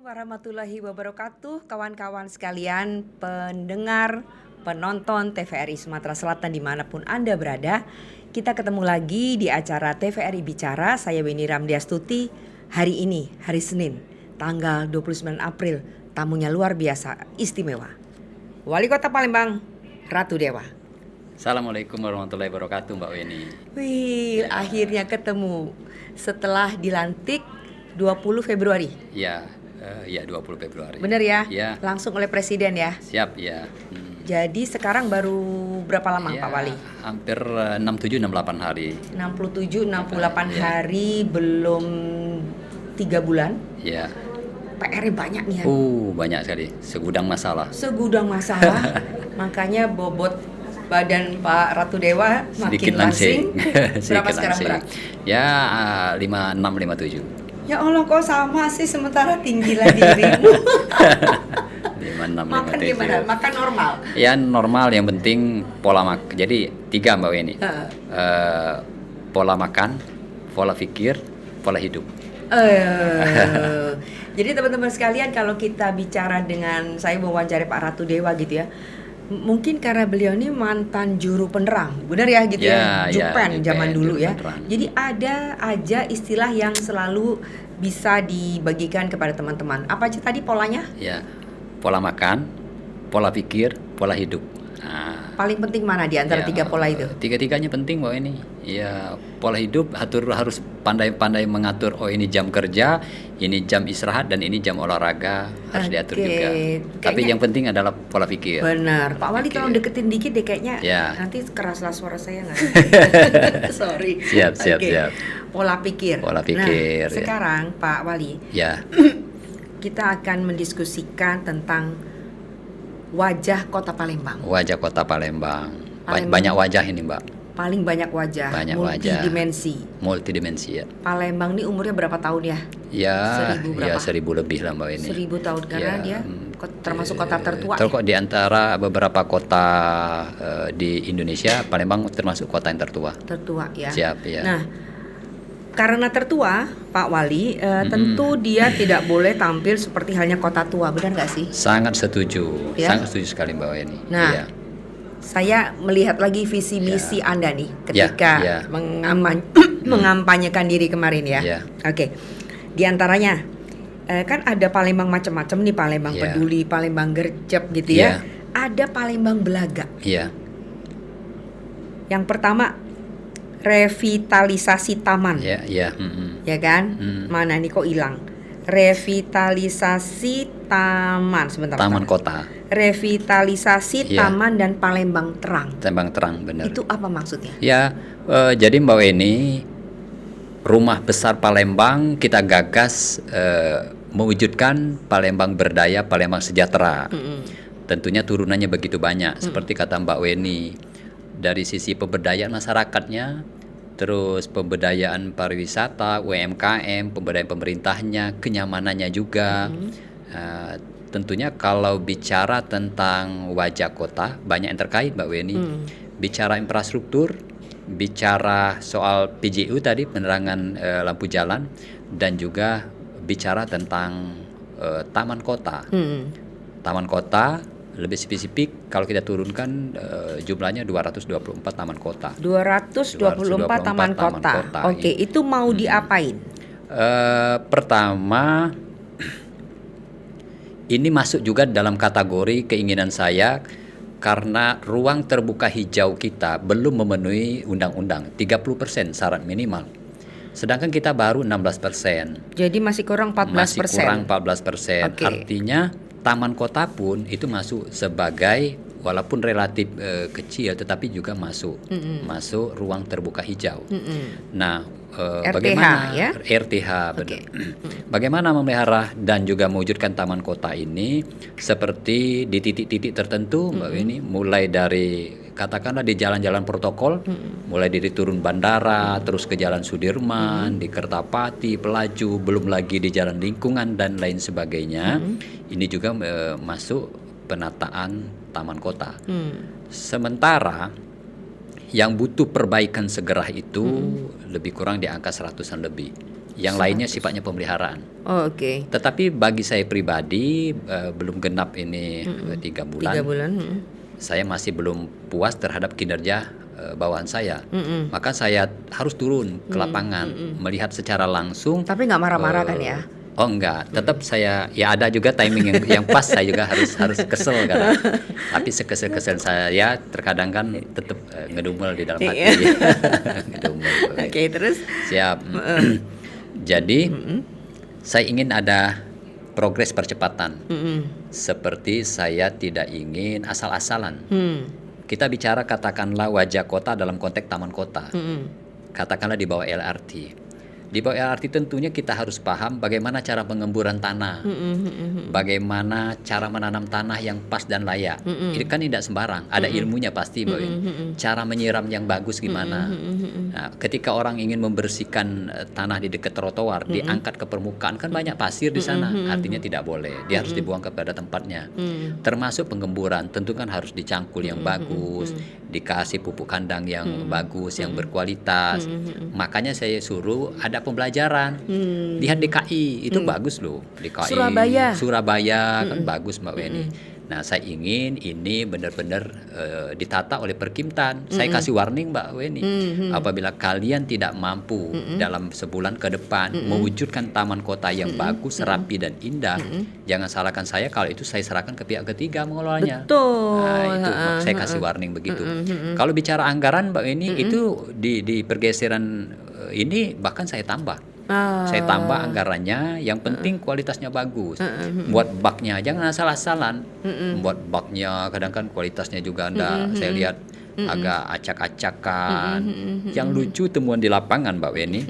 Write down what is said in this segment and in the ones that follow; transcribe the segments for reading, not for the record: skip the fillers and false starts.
warahmatullahi wabarakatuh, kawan-kawan sekalian, pendengar, penonton TVRI Sumatera Selatan dimanapun Anda berada. Kita ketemu lagi di acara TVRI Bicara, saya Weni Ramdiastuti. Hari ini, hari Senin, tanggal 29 April, tamunya luar biasa, istimewa. Wali Kota Palembang, Ratu Dewa. Assalamualaikum warahmatullahi wabarakatuh, Mbak Weni. Wih, akhirnya ketemu setelah dilantik 20 Februari. Ya, 20 Februari. Bener ya? Ya. Langsung oleh Presiden ya? Siap, ya. Jadi sekarang baru berapa lama Ya, Pak Wali? hampir 67-68 hari. 67-68 Ya. hari, belum 3 bulan. Ya. PR-nya banyak nih ya. Banyak sekali. Segudang masalah. Segudang masalah. Makanya bobot badan Pak Ratu Dewa Sedikit makin langsing. Berapa Sedikit sekarang berat? Ya, 56-57. Ya Allah, kok sama sih sementara tinggilah dirimu. 56-57. Makan gimana? Makan normal? Ya, normal, yang penting pola makan. Jadi 3, Mbak Weni. Pola makan, pola pikir, pola hidup. Jadi teman-teman sekalian, kalau kita bicara dengan saya mewawancari Pak Ratu Dewa gitu ya, mungkin karena beliau ini mantan juru penerang, benar ya gitu ya, Jupen zaman dulu ya. Penerang. Jadi ada aja istilah yang selalu bisa dibagikan kepada teman-teman. Apa aja tadi polanya? Ya, pola makan, pola pikir, pola hidup. Paling penting mana di antara 3 pola itu? Tiga-tiganya penting, Mbak, ini. Ya, pola hidup harus pandai-pandai mengatur. Oh, ini jam kerja, ini jam istirahat, dan ini jam olahraga harus diatur juga. Tapi yang penting adalah pola pikir. Benar, Pak Wali kalau deketin dikit deh kayaknya. Ya. Nanti keraslah suara saya nggak? Sorry. Siap. Pola pikir. Pola pikir. Nah, sekarang Pak Wali. Ya. Kita akan mendiskusikan tentang wajah Kota Palembang. Wajah Kota Palembang. Palembang. Banyak wajah ini, Mbak. Paling banyak wajah. Banyak multidimensi ya. Palembang ini umurnya berapa tahun ya? Ya, 1000 berapa? 1000 lebih lah, Mbak ini. 1000 tahun karena dia termasuk kota tertua. Terkok di antara beberapa kota di Indonesia, Palembang termasuk kota yang tertua. Tertua ya. Siap ya. Nah, karena tertua, Pak Wali, tentu dia tidak boleh tampil seperti halnya kota tua, benar nggak sih? Sangat setuju, Ya? sangat setuju sekali, Mbak Weni. Nah, Iya. Saya melihat lagi visi misi Anda nih ketika mengampanyekan diri kemarin ya. Ya. Oke, di antaranya kan ada Palembang macam-macam nih, Palembang Ya. Peduli, Palembang Gercep gitu ya. Ya. Ada Palembang Belaga. Iya. Yang pertama revitalisasi taman. Ya. Ya kan? Mana nih kok hilang? Revitalisasi taman, sebentar. Taman kota. Revitalisasi Ya. taman dan Palembang Terang. Palembang Terang, benar. Itu apa maksudnya? Ya, jadi Mbak Weni, rumah besar Palembang kita gagas mewujudkan Palembang berdaya, Palembang sejahtera. Tentunya turunannya begitu banyak, seperti kata Mbak Weni. Dari sisi pemberdayaan masyarakatnya, terus pemberdayaan pariwisata, UMKM, pemberdayaan pemerintahnya, kenyamanannya juga. Tentunya kalau bicara tentang wajah kota, banyak yang terkait, Mbak Weni. Bicara infrastruktur, bicara soal PJU tadi, penerangan lampu jalan, dan juga bicara tentang taman kota. Taman kota lebih spesifik kalau kita turunkan jumlahnya 224 taman kota. 224 taman kota. Oke, itu mau diapain? Pertama, ini masuk juga dalam kategori keinginan saya karena ruang terbuka hijau kita belum memenuhi undang-undang 30% syarat minimal. Sedangkan kita baru 16%. Jadi masih kurang 14%. Masih kurang 14%. Oke. Artinya taman kota pun itu masuk sebagai walaupun relatif kecil tetapi juga masuk ruang terbuka hijau. Nah, RTH, bagaimana ya? RTH benar. Bagaimana memelihara dan juga mewujudkan taman kota ini seperti di titik-titik tertentu, Mbak Weni, mulai dari katakanlah di jalan-jalan protokol, mulai dari turun bandara, terus ke Jalan Sudirman, di Kertapati, Pelaju, belum lagi di jalan lingkungan dan lain sebagainya. Ini juga masuk penataan taman kota. Sementara yang butuh perbaikan segera itu lebih kurang di angka 100-an lebih. yang lainnya sifatnya pemeliharaan. Oh, oke. Tetapi bagi saya pribadi belum genap ini 3 bulan. 3 bulan. Saya masih belum puas terhadap kinerja bawahan saya. Maka saya harus turun ke lapangan, melihat secara langsung. Tapi nggak marah-marah kan ya? Oh enggak, tetap saya ya ada juga timing yang pas, saya juga harus kesel kan. Tapi sekesel-kesel saya terkadang kan tetap ngedumel di dalam hati. Ngedumel. Oke, terus? Siap. Jadi saya ingin ada progres percepatan. Seperti saya tidak ingin asal-asalan. Kita bicara katakanlah wajah kota dalam konteks taman kota. Katakanlah di bawah LRT. Di bawah LRT tentunya kita harus paham bagaimana cara pengemburan tanah, bagaimana cara menanam tanah yang pas dan layak. Ini kan tidak sembarang, ada ilmunya pasti, Mbak Win. Cara menyiram yang bagus gimana. Nah, ketika orang ingin membersihkan tanah di dekat trotoar, diangkat ke permukaan, kan banyak pasir di sana, artinya tidak boleh. Dia harus dibuang kepada tempatnya. Termasuk pengemburan, tentu kan harus dicangkul yang bagus, dikasih pupuk kandang yang bagus, yang berkualitas. Makanya saya suruh ada pembelajaran. Lihat DKI itu bagus loh. DKI Surabaya kan bagus, Mbak Weni. Nah, saya ingin ini benar-benar ditata oleh Perkimtan. Saya kasih warning, Mbak Weni. Apabila kalian tidak mampu dalam sebulan ke depan mewujudkan taman kota yang bagus, rapi dan indah, jangan salahkan saya kalau itu saya serahkan ke pihak ketiga mengelolanya. Betul. Nah, itu saya kasih warning begitu. Kalau bicara anggaran, Mbak Weni, itu di pergeseran ini bahkan saya tambah. Saya tambah anggarannya, yang penting kualitasnya bagus. Buat baknya jangan asal-asalan. Buat baknya kadang kan kualitasnya juga saya lihat agak acak-acakan. Yang lucu temuan di lapangan, Mbak Weni,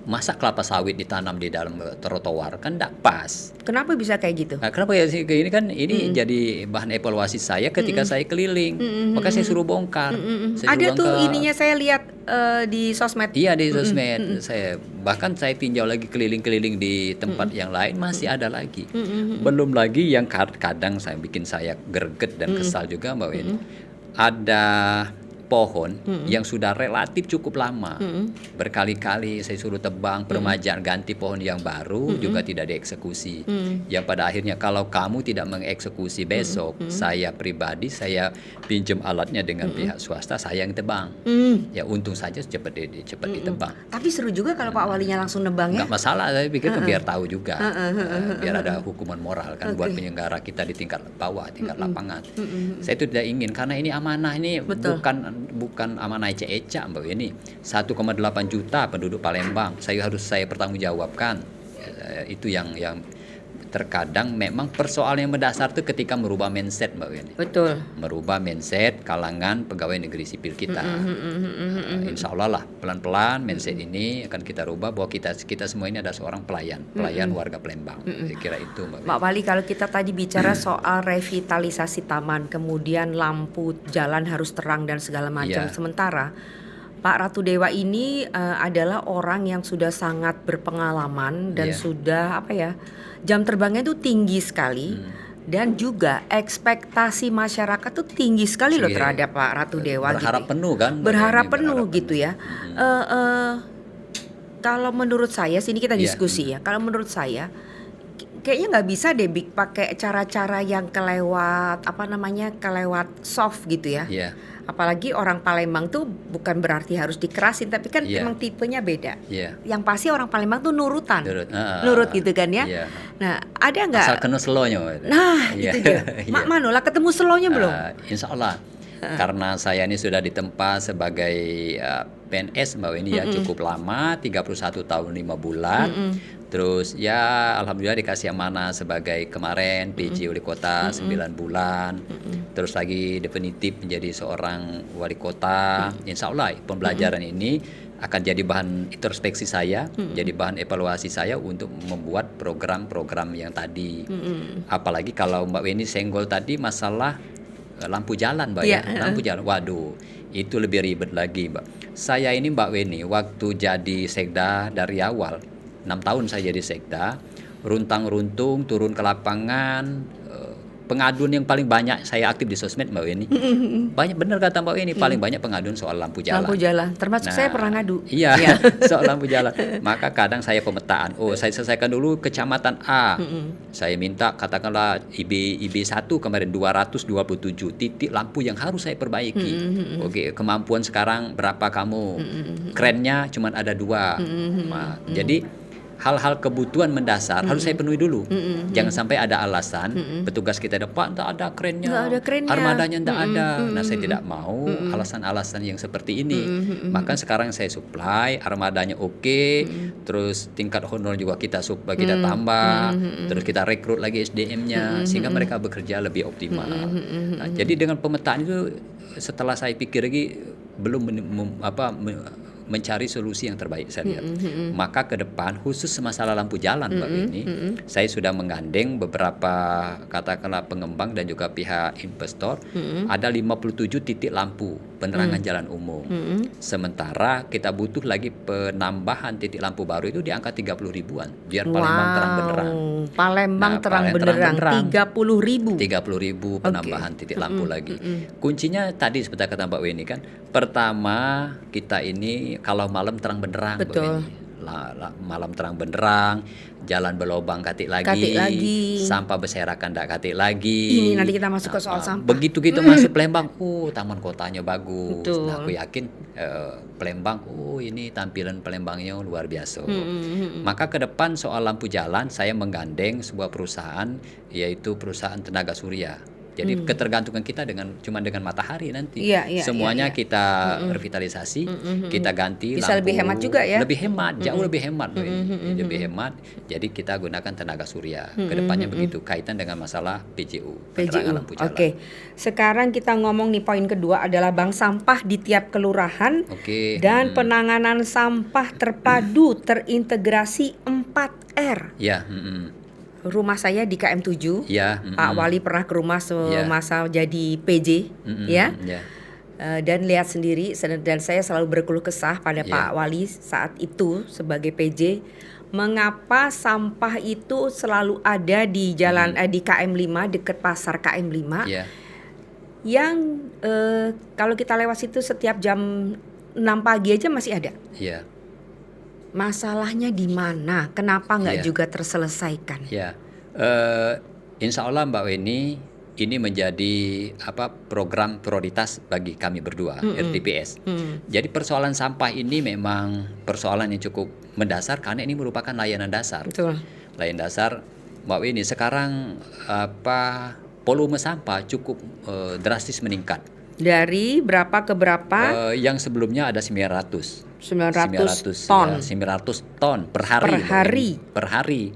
masa kelapa sawit ditanam di dalam trotoar kan tidak pas. Kenapa bisa kayak gitu? Nah, kenapa ya sih kayak ini kan ini jadi bahan evaluasi saya ketika saya keliling. Maka saya suruh bongkar. Ada tuh ininya saya lihat di sosmed. Iya, di sosmed. Saya saya tinjau lagi keliling-keliling di tempat yang lain, masih ada lagi. Belum lagi yang kadang saya bikin saya greget dan kesal juga, Mbak Weni. Ada pohon yang sudah relatif cukup lama, berkali-kali saya suruh tebang, peremajaan, ganti pohon yang baru juga tidak dieksekusi. Yang pada akhirnya kalau kamu tidak mengeksekusi besok, saya pribadi saya pinjam alatnya dengan pihak swasta, saya yang tebang. Ya untung saja cepat ditebang. Tapi seru juga kalau Pak Walinya langsung nebang ya. Nggak masalah, saya pikir biar tahu juga, biar ada hukuman moral kan buat penyelenggara kita di tingkat bawah, tingkat lapangan. Saya itu tidak ingin, karena ini amanah, ini bukan amanah ecek-ecek, Mbak ini 1,8 juta penduduk Palembang, saya pertanggungjawabkan. Itu yang terkadang memang persoalan yang mendasar itu ketika merubah mindset, Mbak Weni. Betul. Merubah mindset kalangan pegawai negeri sipil kita. Insya Allah lah pelan-pelan mindset ini akan kita rubah bahwa kita semua ini ada seorang pelayan warga Palembang. Saya kira itu, Mbak Wali. Kalau kita tadi bicara soal revitalisasi taman, kemudian lampu jalan harus terang dan segala macam, sementara Pak Ratu Dewa ini adalah orang yang sudah sangat berpengalaman dan sudah jam terbangnya itu tinggi sekali, dan juga ekspektasi masyarakat tuh tinggi sekali loh terhadap Pak Ratu Dewa. Berharap penuh kan? Berharap penuh gitu ya. Kalau menurut saya, sini kita diskusi ya. Kalau menurut saya kayaknya nggak bisa deh pakai cara-cara yang kelewat soft gitu ya. Apalagi orang Palembang tuh bukan berarti harus dikerasin, tapi kan emang tipenya beda. Yang pasti orang Palembang tuh nurutan, nurut gitu kan ya. Nah, ada nggak? Asal kena slow-nya. Nah, itu dia. Mak Mano lah, ketemu slow-nya belum? Insya Allah. Karena saya ini sudah ditempa sebagai PNS, Mbak Weni ya, cukup lama, 31 tahun 5 bulan. Terus ya alhamdulillah dikasih amanah sebagai kemarin PJ Wali Kota 9 bulan. Terus lagi definitif menjadi seorang wali kota. Insya Allah pembelajaran ini akan jadi bahan introspeksi saya, jadi bahan evaluasi saya untuk membuat program-program yang tadi. Apalagi kalau Mbak Weni senggol tadi masalah lampu jalan, Mbak ya. Lampu jalan, waduh, itu lebih ribet lagi, Mbak. Saya ini, Mbak Weni, waktu jadi sekda dari awal, 6 tahun saya jadi sekda, runtang-runtung turun ke lapangan, pengaduan yang paling banyak saya aktif di sosmed Mbak Weni. Banyak benar kata Mbak Weni, paling banyak pengaduan soal lampu jalan. Lampu jalan, termasuk saya pernah ngadu. Iya, soal lampu jalan. Maka kadang saya pemetaan. Oh, saya selesaikan dulu kecamatan A. Saya minta katakanlah IB 1 kemarin 227 titik lampu yang harus saya perbaiki. Oke, kemampuan sekarang berapa kamu? Kerennya cuma ada 2. Nah, jadi hal-hal kebutuhan mendasar harus saya penuhi dulu. Jangan sampai ada alasan petugas kita ada, Pak, tak ada kerennya, armadanya tidak ada. Nah, saya tidak mau alasan-alasan yang seperti ini. Maka sekarang saya supply, armadanya oke, terus tingkat honor juga kita tambah, terus kita rekrut lagi SDM-nya sehingga mereka bekerja lebih optimal. Nah, jadi dengan pemetaan itu setelah saya pikir lagi belum mencari solusi yang terbaik saya lihat. Maka ke depan khusus masalah lampu jalan Mbak ini, saya sudah menggandeng beberapa katakanlah pengembang dan juga pihak investor. Ada 57 titik lampu penerangan jalan umum. Sementara kita butuh lagi penambahan titik lampu baru itu di angka 30 ribuan biar Palembang terang benderang. Palembang terang benderang 30 ribu penambahan titik lampu lagi. Kuncinya tadi seperti kata Mbak Weni kan, pertama kita ini kalau malam terang benderang. Betul. Malam terang benderang, jalan berlobang katik lagi, sampah berserakan ndak katik lagi. Ini nanti kita masuk ke soal sampah. Begitu kita masuk Palembang, taman kotanya bagus. Betul. Nah, aku yakin Palembang, ini tampilan Palembangnya luar biasa. Maka ke depan soal lampu jalan saya menggandeng sebuah perusahaan, yaitu perusahaan tenaga surya. Jadi ketergantungan kita cuma dengan matahari nanti. Semuanya kita revitalisasi, kita ganti bisa lampu. Lebih hemat juga ya. Lebih hemat, jauh lebih hemat. Lebih hemat. Jadi kita gunakan tenaga surya. Kedepannya begitu kaitan dengan masalah PJU, penerangan lampu jalan. Oke. Sekarang kita ngomong nih poin kedua adalah bank sampah di tiap kelurahan. Dan penanganan sampah terpadu terintegrasi 4R. Ya, Rumah saya di KM7. Ya, Pak Wali pernah ke rumah semasa jadi PJ, ya. Dan lihat sendiri, dan saya selalu berkeluh kesah pada Pak Wali saat itu sebagai PJ, mengapa sampah itu selalu ada di jalan di KM5 dekat pasar KM5. Yang kalau kita lewat situ setiap jam 6 pagi aja masih ada. Masalahnya di mana? Kenapa nggak juga terselesaikan? Insya Allah Mbak Weni, ini menjadi program prioritas bagi kami berdua, RTPS. Jadi persoalan sampah ini memang persoalan yang cukup mendasar karena ini merupakan layanan dasar. Betul. Layanan dasar Mbak Weni, sekarang volume sampah cukup drastis meningkat. Dari berapa ke berapa? Yang sebelumnya ada 900 ton. 900 ton per hari.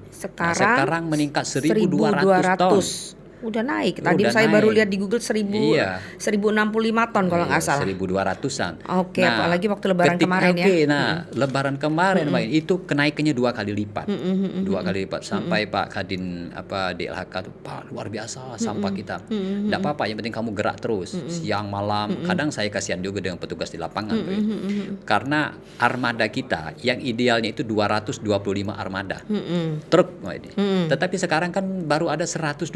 Sekarang meningkat 1.200 ton. Udah naik. Tadi saya baru lihat di Google 1065 ton kalau nggak salah. 1.200-an. Oke, apalagi waktu Lebaran kemarin ya. Lebaran kemarin itu kenaikannya 2 kali lipat. 2 kali lipat sampai Pak Kadin DLHK tuh, Pak luar biasa sampah kita. Enggak apa-apa, yang penting kamu gerak terus siang malam. Kadang saya kasihan juga dengan petugas di lapangan. Karena armada kita yang idealnya itu 225 armada. Truk ini. Tetapi sekarang kan baru ada 121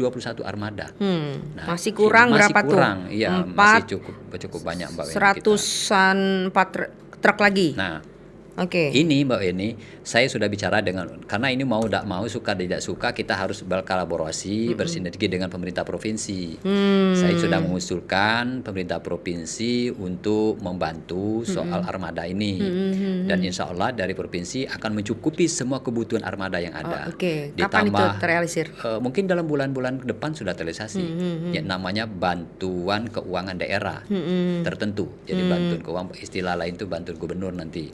armada. Nah, masih kurang berapa tuh? Iya, masih cukup banyak Mbak Weni. 100-an 4 truk lagi. Nah, ini Mbak Weni, saya sudah bicara karena ini mau tidak mau, suka tidak suka, kita harus berkolaborasi, bersinergi dengan pemerintah provinsi. Saya sudah mengusulkan pemerintah provinsi untuk membantu soal armada ini. Dan insya Allah dari provinsi akan mencukupi semua kebutuhan armada yang ada. Kapan itu terrealisir? Mungkin dalam bulan-bulan ke depan sudah terrealisasi. Yang namanya bantuan keuangan daerah tertentu. Jadi bantuan keuangan, istilah lain itu bantuan gubernur nanti.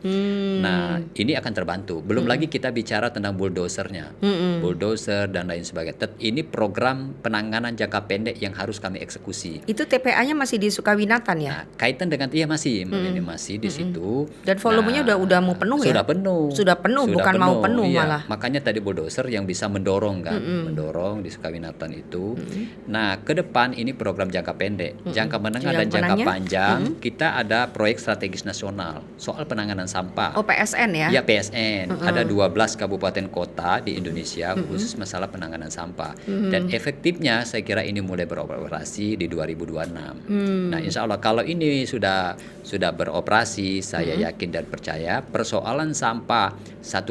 Nah, ini akan terbantu. Belum lagi kita bicara tentang bulldozernya, bulldozer dan lain sebagainya. Ini program penanganan jangka pendek yang harus kami eksekusi. Itu TPA-nya masih di Sukawinatan ya? Nah, kaitan dengan masih, ini masih di situ. Dan volumenya udah mau penuh ya? Sudah penuh, bukan mau penuh malah. Makanya tadi bulldozer yang bisa mendorong kan, mendorong di Sukawinatan itu. Nah, ke depan ini program jangka pendek, jangka menengah dan jangka panjang. Kita ada proyek strategis nasional soal penanganan sampah. Oh, PSN ya? Ya PSN, ada 12 kabupaten kota di Indonesia khusus masalah penanganan sampah. Dan efektifnya saya kira ini mulai beroperasi di 2026. Nah, insya Allah kalau ini sudah beroperasi, saya yakin dan percaya persoalan sampah 1,2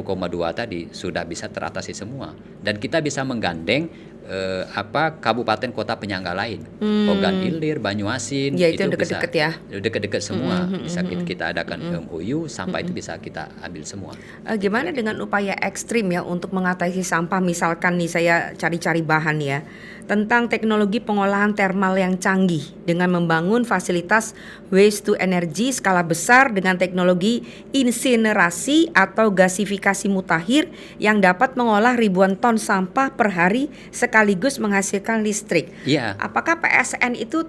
tadi sudah bisa teratasi semua. Dan kita bisa menggandeng kabupaten kota penyangga lain, Ogan Ilir, Banyuasin, Ya, itu itu deket-deket bisa, ya. Deket-deket semua, bisa kita adakan MOU, sampah itu bisa kita ambil semua. Gimana dengan upaya ekstrim ya untuk mengatasi sampah? Misalkan nih saya cari-cari bahan ya tentang teknologi pengolahan termal yang canggih dengan membangun fasilitas waste to energy skala besar dengan teknologi insinerasi atau gasifikasi mutakhir yang dapat mengolah ribuan ton sampah per hari sekaligus menghasilkan listrik. Iya. Apakah PSN itu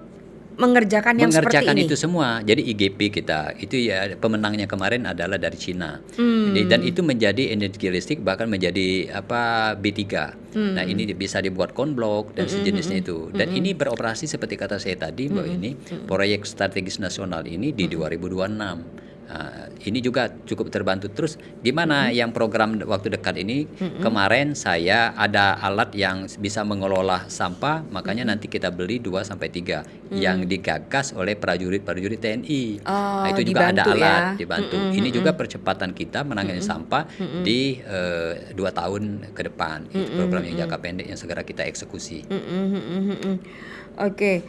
mengerjakan yang seperti Mengerjakan ini? itu semua. Jadi IGP kita itu ya pemenangnya kemarin adalah dari Cina. Dan itu menjadi energi listrik bahkan menjadi B3. Nah, ini bisa dibuat konblok dan sejenisnya itu. Dan ini beroperasi seperti kata saya tadi bahwa ini proyek strategis nasional ini di 2026. Ini juga cukup terbantu. Terus gimana yang program waktu dekat ini, kemarin saya ada alat yang bisa mengelola sampah, makanya nanti kita beli 2-3 yang digagas oleh prajurit-prajurit TNI. Nah, itu juga ada alat dibantu. Ini juga percepatan kita menangani sampah di 2 tahun ke depan. Itu program yang jangka pendek yang segera kita eksekusi. Oke.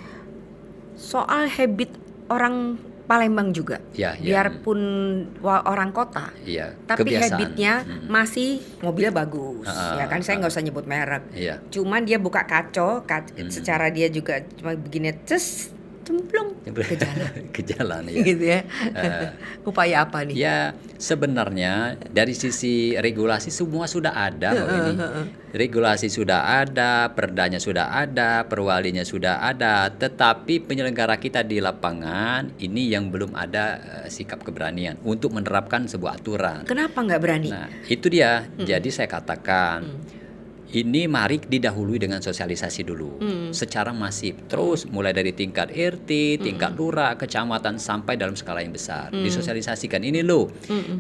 Soal habit orang Palembang juga, Ya, biarpun orang kota, Iya, tapi kebiasaan. habitnya masih mobilnya bagus, ya kan, saya nggak usah nyebut merek. Iya. Cuman dia buka secara dia juga cuma begini, cemplung ke jalan, Ke jalan, ya. gitu ya. Upaya apa nih? Ya, sebenarnya dari sisi regulasi semua sudah ada kok ini. Regulasi sudah ada, perdanya sudah ada, perwalinya sudah ada, tetapi penyelenggara kita di lapangan ini yang belum ada sikap keberanian untuk menerapkan sebuah aturan. Kenapa nggak berani? Nah, itu dia. Jadi saya katakan ini mari didahului dengan sosialisasi dulu secara masif, terus mulai dari tingkat RT, tingkat lurah, kecamatan sampai dalam skala yang besar disosialisasikan. Ini loh,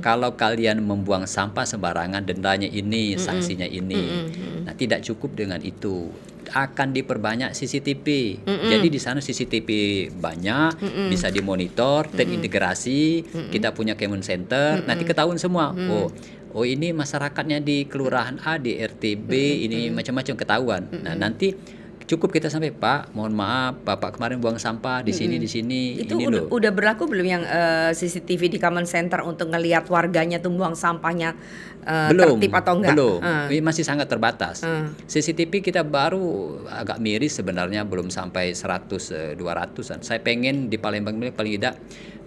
kalau kalian membuang sampah sembarangan dendanya ini, sanksinya ini. Nah, tidak cukup dengan itu, akan diperbanyak CCTV. Jadi di sana CCTV banyak, bisa dimonitor, terintegrasi. Kita punya command center, nanti ketahuan semua. Oh ini masyarakatnya di kelurahan A, di RT B, ini macam-macam ketahuan. Nah, nanti cukup kita sampai, Pak, mohon maaf, Bapak kemarin buang sampah di sini, di sini. Itu ini loh. udah berlaku belum yang CCTV di common center untuk ngelihat warganya tuh buang sampahnya tertib atau enggak? Belum. Ini masih sangat terbatas. CCTV kita baru agak miris sebenarnya, belum sampai 100-200an. Saya pengen di Palembang ini paling tidak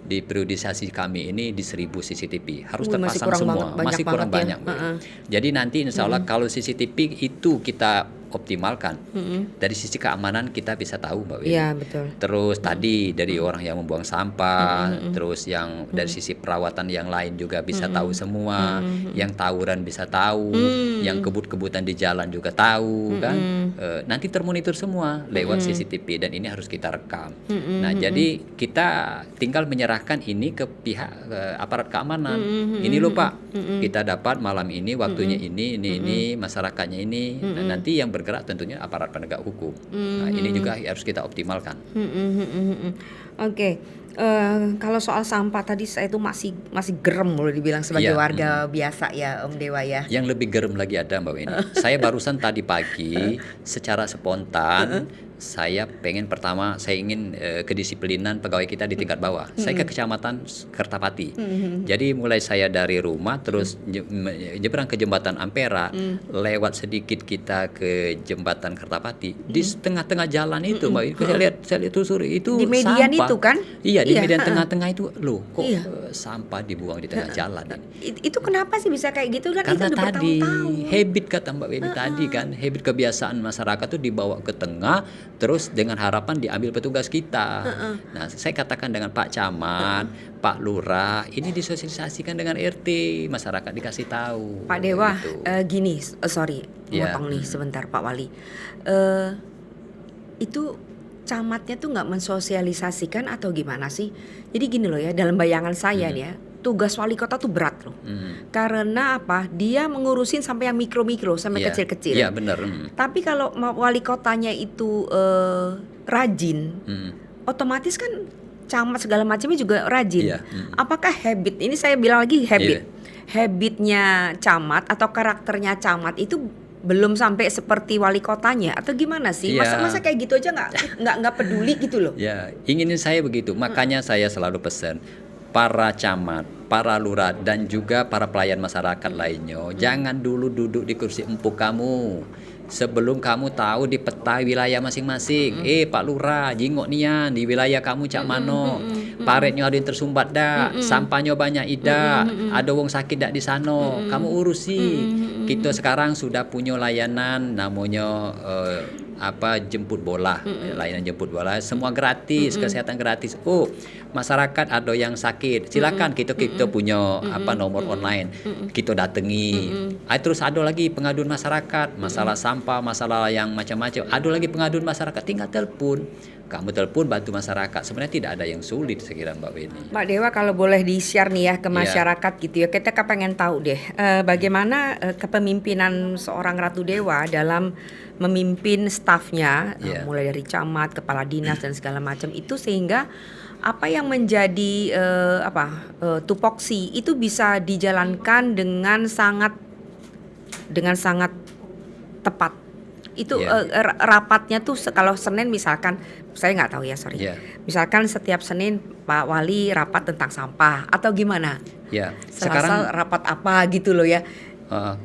di periodisasi kami ini di 1000 CCTV harus terpasang semua, masih kurang banyak. Jadi nanti insya Allah kalau CCTV itu kita optimalkan, dari sisi keamanan kita bisa tahu Mbak Wini. Iya, betul. Terus tadi dari orang yang membuang sampah, terus yang dari sisi perawatan yang lain juga bisa tahu semua, yang tawuran bisa tahu, yang kebut-kebutan di jalan juga tahu kan. Nanti termonitor semua lewat CCTV dan ini harus kita rekam. Nah, jadi kita tinggal menyerahkan ini ke pihak aparat keamanan. Ini loh Pak, kita dapat malam ini waktunya ini masyarakatnya ini. Nah, nanti yang bergerak tentunya aparat penegak hukum. Nah, ini juga harus kita optimalkan. Oke. Kalau soal sampah tadi saya itu masih gerem boleh dibilang sebagai warga biasa ya Om Dewa ya. Yang lebih gerem lagi ada Mbak Weni. Saya barusan tadi pagi secara spontan saya pengen pertama saya ingin kedisiplinan pegawai kita di tingkat bawah. Saya ke Kecamatan Kertapati. Jadi mulai saya dari rumah terus nyebrang ke jembatan Ampera, lewat sedikit kita ke jembatan Kertapati. Di tengah-tengah jalan itu Mbak, saya lihat telusuri itu di median sampah. itu kan? Iya, di median tengah-tengah itu loh kok sampah dibuang di tengah jalan. Itu kenapa sih bisa kayak gitu kan? Karena itu udah tadi bertahun-tahun. habit kata Mbak Weni tadi kan, habit kebiasaan masyarakat tuh dibawa ke tengah terus dengan harapan diambil petugas kita. Nah, saya katakan dengan Pak Camat, Pak Lurah, ini disosialisasikan dengan RT, masyarakat dikasih tahu. Pak Dewa, gitu. gini, sorry, Ya. motong nih sebentar Pak Wali. Itu camatnya tuh nggak mensosialisasikan atau gimana sih? Jadi gini loh ya, dalam bayangan saya nih ya, tugas wali kota tuh berat loh. Karena apa? Dia mengurusin sampai yang mikro-mikro, sampai Iya. kecil-kecil. Iya, benar. Tapi kalau wali kotanya itu rajin, otomatis kan camat segala macamnya juga rajin. Iya. Apakah habit? Ini saya bilang lagi habit. Iya. Habitnya camat atau karakternya camat itu belum sampai seperti wali kotanya atau gimana sih? Iya. Masa kayak gitu aja nggak peduli gitu loh. Ya, inginin saya begitu. Makanya saya selalu pesan para camat, para lurah dan juga para pelayan masyarakat lainnya, jangan dulu duduk di kursi empuk kamu. Sebelum kamu tahu di peta wilayah masing-masing, Pak Lurah, jingok nian di wilayah kamu cak mano, paretnya ada yang tersumbat dak, sampahnya banyak ida, ada wong sakit dak di sano, kamu urusi. Kita sekarang sudah punya layanan namanya jemput bola, layanan jemput bola, semua gratis, kesehatan gratis. Oh, masyarakat ada yang sakit, silakan kita punya nomor online, kita datangi. Terus ada lagi pengaduan masyarakat, masalah sampah, masalah yang macam-macam. Ada lagi pengaduan masyarakat, tinggal telepon. Kamu telepon bantu masyarakat. Sebenarnya tidak ada yang sulit sekira Mbak Weni. Mbak Dewa, kalau boleh di-share nih ya ke masyarakat gitu ya. Kita pengen tahu deh bagaimana kepemimpinan seorang Ratu Dewa dalam memimpin stafnya, mulai dari camat, kepala dinas dan segala macam itu, sehingga apa yang menjadi tupoksi itu bisa dijalankan dengan sangat tepat. Itu rapatnya tuh kalau Senin misalkan, saya nggak tahu ya, sorry. Misalkan setiap Senin Pak Wali rapat tentang sampah atau gimana? Sekarang rapat apa gitu loh ya.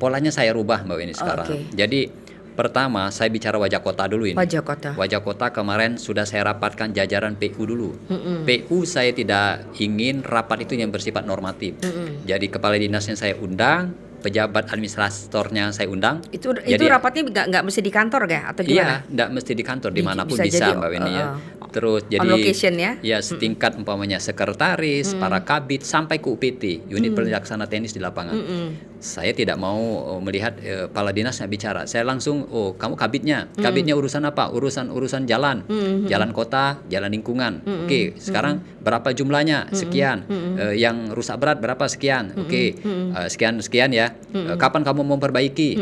Polanya saya rubah Mbak Weni sekarang. Jadi pertama saya bicara wajah kota dulu ini. Wajah kota kemarin sudah saya rapatkan jajaran PU dulu. PU saya tidak ingin rapat itu yang bersifat normatif. Jadi kepala dinasnya saya undang, pejabat administratornya saya undang. Itu rapatnya nggak mesti di kantor ya atau gimana? Iya, nggak mesti di kantor, dimanapun bisa Mbak Weni ya. Terus on location ya? Ya setingkat umpamanya sekretaris, para kabit sampai ke UPT, unit pelaksana teknis di lapangan. Saya tidak mau melihat kepala dinasnya bicara. Saya langsung, kamu kabitnya urusan apa? Urusan jalan, jalan kota, jalan lingkungan. Oke, sekarang berapa jumlahnya? Sekian. Yang rusak berat berapa? Sekian. Oke, sekian ya. Kapan kamu mau memperbaiki?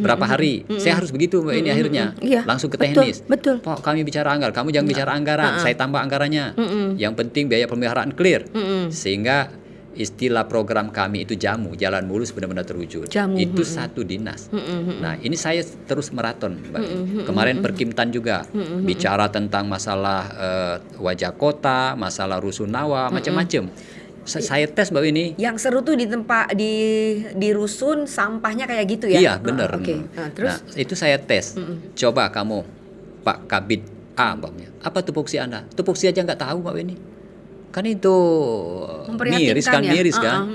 Berapa hari? Saya harus begitu Mbak ini akhirnya. Langsung ke teknis. Betul. Pak, kami bicara anggaran, kamu jangan bicara anggaran. Saya tambah anggarannya. Yang penting biaya pemeliharaan clear. Sehingga istilah program kami itu jamu, jalan mulus benar-benar terwujud. Itu satu dinas. Nah, ini saya terus maraton, Mbak. Kemarin Perkimtan juga bicara tentang masalah wajah kota, masalah rusunawa, macam-macam. Saya tes Mbak ini. Yang seru tuh di tempat di rusun sampahnya kayak gitu ya. Iya, benar. Terus? Nah, itu saya tes. Coba kamu Pak Kabid A, Mbaknya. Apa tupoksi Anda? Tupoksi aja nggak tahu Mbak Weni. Kan itu miris kan.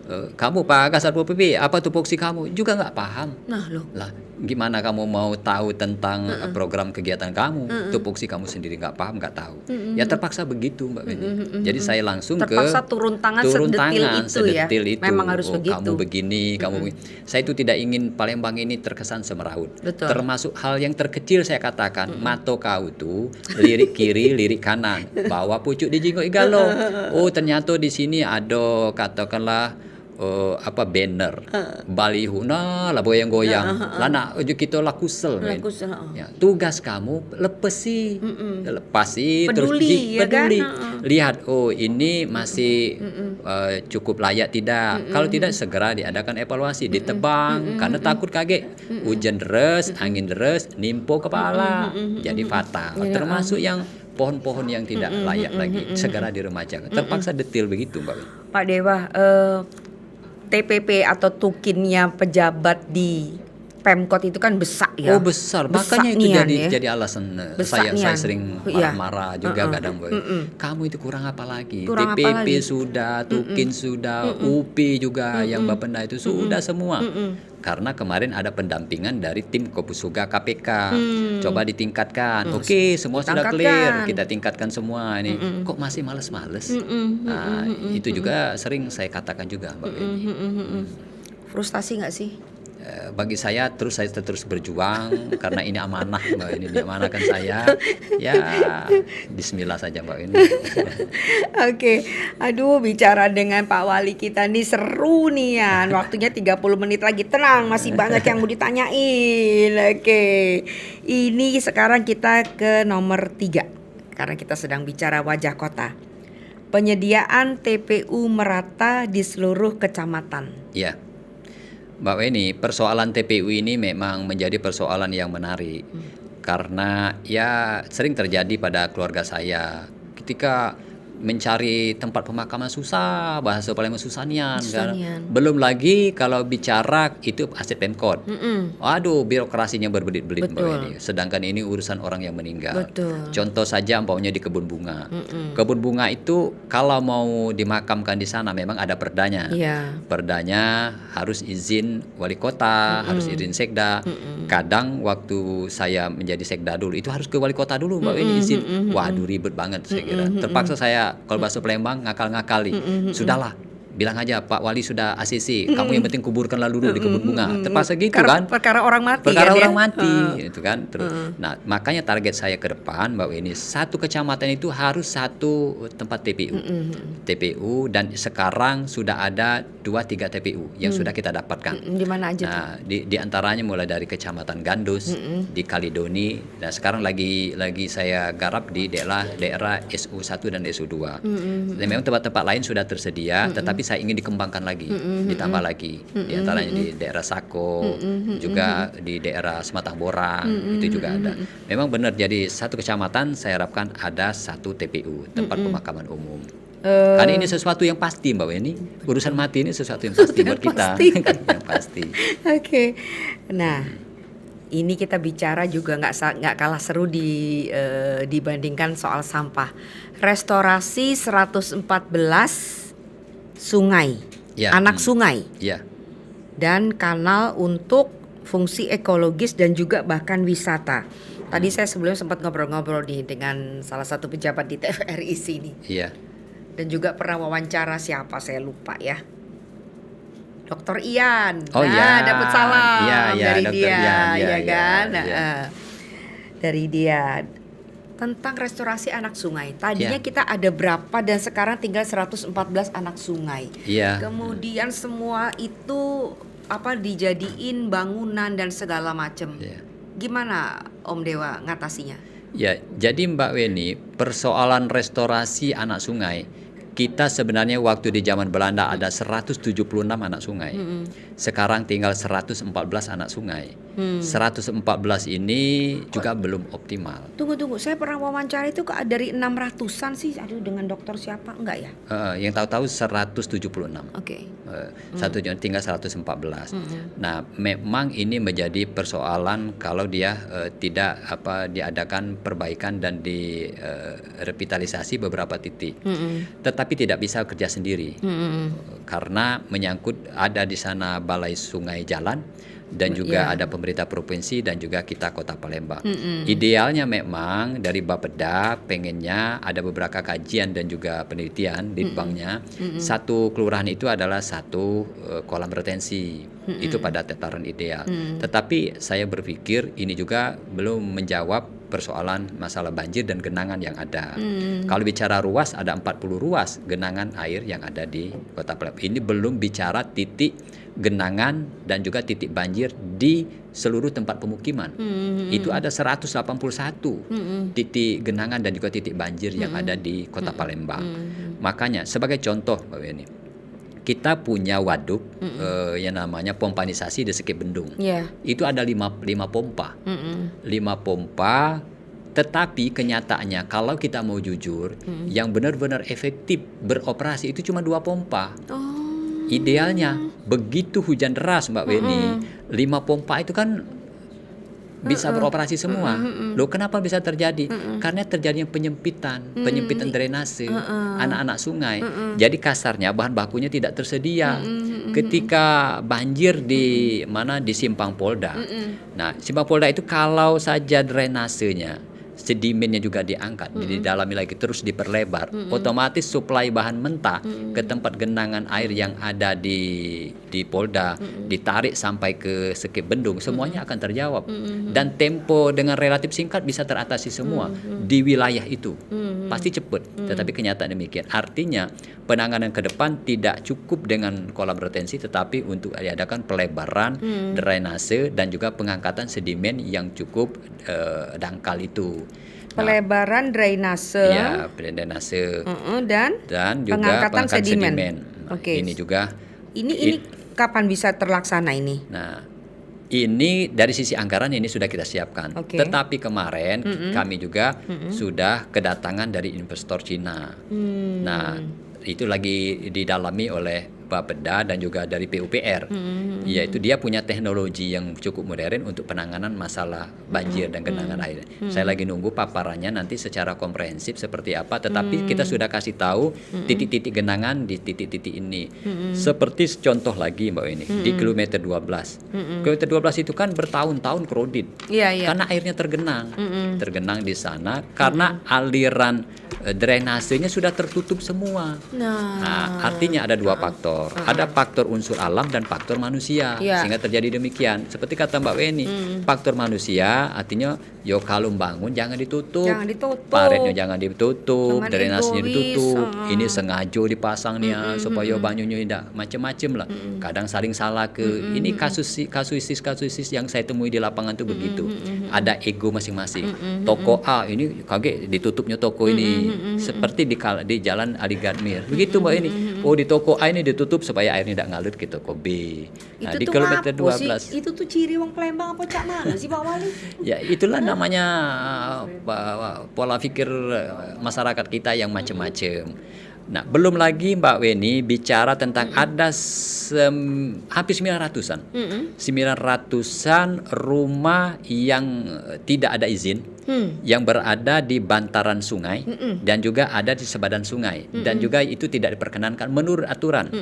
Kamu Pak Kasatpol PP, apa tupoksi kamu? Juga nggak paham. Nah loh. Lah, gimana kamu mau tahu tentang program kegiatan kamu? Tupoksi kamu sendiri nggak paham, nggak tahu. Ya terpaksa begitu Mbak Beni. Jadi saya langsung terpaksa turun tangan sedetil itu. Memang harus begitu. Kamu begini, kamu begini. Saya itu tidak ingin Palembang ini terkesan semeraut. Betul. Termasuk hal yang terkecil saya katakan, mato kau tuh lirik kiri, lirik kanan, bawa pucuk di jinggo igalo. Oh ternyata di sini ada katakanlah banner baliho lah goyang-goyang lah nak kita lakusel ya, tugas kamu lepasi terus peduli kan? Lihat ini masih cukup layak tidak, kalau tidak segera diadakan evaluasi, ditebang karena takut kaget hujan deras, angin deras nimpo kepala jadi fatal, termasuk yang pohon-pohon yang tidak layak lagi segera diremajakan. Terpaksa detail begitu Mbak. Pak Dewa, TPP atau tukinnya pejabat di Pemkot itu kan besar ya. Oh besar, makanya itu jadi alasan saya sering marah-marah juga kadang Boy. Kamu itu kurang apa lagi? TPP sudah, Tukin sudah, UPI juga yang Bapenda itu sudah semua. Karena kemarin ada pendampingan dari tim Kopussuga KPK. Coba ditingkatkan. Oke, semua sudah clear. Kita tingkatkan semua ini. Kok masih males-males? Nah, itu juga sering saya katakan juga Mbak Beni. Frustasi nggak sih? bagi saya terus berjuang karena ini amanah Mbak, ini diamanahkan saya. Ya, bismillah saja Mbak ini. Oke, aduh bicara dengan Pak Wali kita nih seru nih ya. Waktunya 30 menit lagi, tenang masih banyak yang mau ditanyain. Oke, ini sekarang kita ke nomor 3 karena kita sedang bicara wajah kota. Penyediaan TPU merata di seluruh kecamatan. Ya, Mbak Weni, persoalan TPU ini memang menjadi persoalan yang menarik karena ya sering terjadi pada keluarga saya ketika mencari tempat pemakaman susah, bahasa Palembang susanian kan. Belum lagi kalau bicara itu aset Pemkot. Waduh, birokrasinya berbelit-belit Mbak Weni. Sedangkan ini urusan orang yang meninggal. Betul. Contoh saja umpamanya di kebun bunga. Kebun bunga itu kalau mau dimakamkan di sana memang ada perdanya. Iya. Perdanya harus izin wali kota, harus izin sekda. Kadang waktu saya menjadi sekda dulu itu harus ke wali kota dulu Mbak Weni izin. Waduh, ribet banget saya kira. Terpaksa saya kalau bahasa Palembang ngakal-ngakali. Sudahlah, bilang aja Pak Wali sudah ACC, kamu yang penting kuburkanlah dulu di kebun bunga. Terpaksa gitu kan. Perkara orang mati. Perkara kan, orang ya? mati itu kan. Terus, nah makanya target saya ke depan Mbak Weni, satu kecamatan itu harus satu tempat TPU. TPU dan sekarang sudah ada 2-3 TPU yang sudah kita dapatkan. Di mana aja tuh? Nah, di antaranya mulai dari Kecamatan Gandus, di Kalidoni, dan sekarang lagi saya garap di daerah SU1 dan SU2. Dan memang tempat-tempat lain sudah tersedia, tetapi saya ingin dikembangkan lagi, ditambah lagi. Di antaranya di daerah Sako, juga di daerah Sematang Borang, itu juga ada. Memang benar, jadi satu kecamatan saya harapkan ada satu TPU, tempat pemakaman umum. Karena ini sesuatu yang pasti Mbak Weni, urusan mati ini sesuatu yang pasti buat kita. Yang pasti. Oke. Nah, ini kita bicara juga nggak kalah seru dibandingkan soal sampah. Restorasi 114 sungai, anak sungai, dan kanal untuk fungsi ekologis dan juga bahkan wisata. Tadi saya sebelumnya sempat ngobrol-ngobrol dengan salah satu pejabat di TVRI sini. Iya. Dan juga pernah wawancara siapa saya lupa ya. Dr. Ian. Oh iya. Dapat salam dari Dr. dia, Ian, ya kan? iya. Dari dia tentang restorasi anak sungai. Tadinya kita ada berapa dan sekarang tinggal 114 anak sungai. Iya. Kemudian semua itu dijadiin bangunan dan segala macam. Iya. Gimana Om Dewa ngatasinya? Ya, jadi Mbak Weni, persoalan restorasi anak sungai, kita sebenarnya waktu di zaman Belanda ada 176 anak sungai. Sekarang tinggal 114 anak sungai. 114 ini juga belum optimal. Tunggu, saya pernah wawancara itu dari 600-an sih. Aduh, dengan dokter siapa? Enggak ya? Yang tahu-tahu 176. Oke. Satu tinggal 114. Nah, memang ini menjadi persoalan kalau dia tidak diadakan perbaikan dan direvitalisasi beberapa titik. Tetapi tidak bisa kerja sendiri. Karena menyangkut ada di sana balai sungai jalan dan juga ada pemerintah provinsi dan juga kita Kota Palembang. Idealnya memang dari Bapeda pengennya ada beberapa kajian dan juga penelitian di banknya. Satu kelurahan itu adalah satu kolam retensi. Itu pada tataran ideal. Tetapi saya berpikir ini juga belum menjawab persoalan masalah banjir dan genangan yang ada. Kalau bicara ruas ada 40 ruas genangan air yang ada di Kota Palembang. Ini belum bicara titik genangan dan juga titik banjir di seluruh tempat pemukiman. Itu ada 181 titik genangan dan juga titik banjir yang ada di Kota Palembang. Makanya sebagai contoh Mbak Weni, kita punya waduk yang namanya pompanisasi di Sekip Bendung. Itu ada 5 pompa. 5 pompa, tetapi kenyataannya kalau kita mau jujur, yang benar-benar efektif beroperasi itu cuma 2 pompa. Idealnya begitu hujan deras Mbak Weni, 5 pompa itu kan bisa beroperasi semua. Loh, kenapa bisa terjadi? Karena terjadinya penyempitan drainase anak-anak sungai. Jadi kasarnya bahan bakunya tidak tersedia. Ketika banjir di Simpang Polda. Nah, Simpang Polda itu kalau saja drainasenya sedimennya juga diangkat, didalami lagi, terus diperlebar, otomatis suplai bahan mentah ke tempat genangan air yang ada di polda ditarik sampai ke Sekip Bendung, semuanya akan terjawab dan tempo dengan relatif singkat bisa teratasi semua di wilayah itu. Pasti cepat, tetapi kenyataan demikian. Artinya penanganan ke depan tidak cukup dengan kolam retensi, tetapi untuk diadakan pelebaran, drainase dan juga pengangkatan sedimen yang cukup dangkal itu. Pelebaran drainase. Ya, drainase. Dan juga pengangkatan sedimen. Oke. Ini juga. Ini kapan bisa terlaksana ini? Nah, ini dari sisi anggaran ini sudah kita siapkan. Tetapi kemarin kami juga sudah kedatangan dari investor Cina. Nah, itu lagi didalami oleh Bapeda dan juga dari PUPR, yaitu dia punya teknologi yang cukup modern untuk penanganan masalah banjir dan genangan air. Saya lagi nunggu paparannya nanti secara komprehensif seperti apa, tetapi kita sudah kasih tahu titik-titik genangan di titik-titik ini. Seperti contoh lagi Mbak ini di kilometer 12. Kilometer 12 itu kan bertahun-tahun kredit. Karena airnya tergenang di sana karena aliran drainasenya sudah tertutup semua. Nah, artinya ada dua faktor. Ada faktor unsur alam dan faktor manusia, sehingga terjadi demikian. Seperti kata Mbak Weni, faktor manusia artinya yo kalau bangun jangan ditutup, paretnya jangan ditutup, drainasenya ditutup. Ini sengaja dipasang nih supaya banyunya tidak macam-macam lah. Kadang saling salah ke. Ini kasus yang saya temui di lapangan tuh begitu. Ada ego masing-masing. Toko A ini kaget ditutupnya toko ini. Seperti di Jalan Ali Gadmir. Begitu Mbak ini. Oh, di toko A ini ditutup supaya airnya tidak ngalir ke toko B. Nah, itu di kilometer 12. Itu tuh ciri wong Palembang apa cak mana sih Pak Wali? Ya, itulah namanya pola pikir masyarakat kita yang macam-macam. Nah, belum lagi Mbak Weni bicara tentang ada hampir 900-an. 900-an rumah yang tidak ada izin, yang berada di bantaran sungai dan juga ada di sebadan sungai dan juga itu tidak diperkenankan menurut aturan.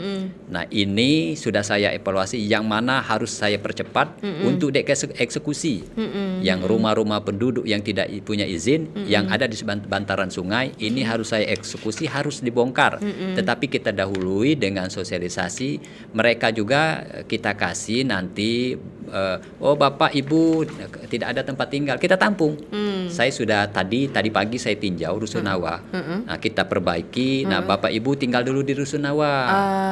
Nah, ini sudah saya evaluasi yang mana harus saya percepat untuk dieksekusi. Yang rumah-rumah penduduk yang tidak punya izin yang ada di bantaran sungai ini harus saya eksekusi, harus dibongkar. Tetapi kita dahului dengan sosialisasi, mereka juga kita kasih nanti oh Bapak Ibu tidak ada tempat tinggal, kita tampung. Saya sudah tadi pagi saya tinjau Rusunawa. Nah, kita perbaiki. Nah, Bapak Ibu tinggal dulu di Rusunawa.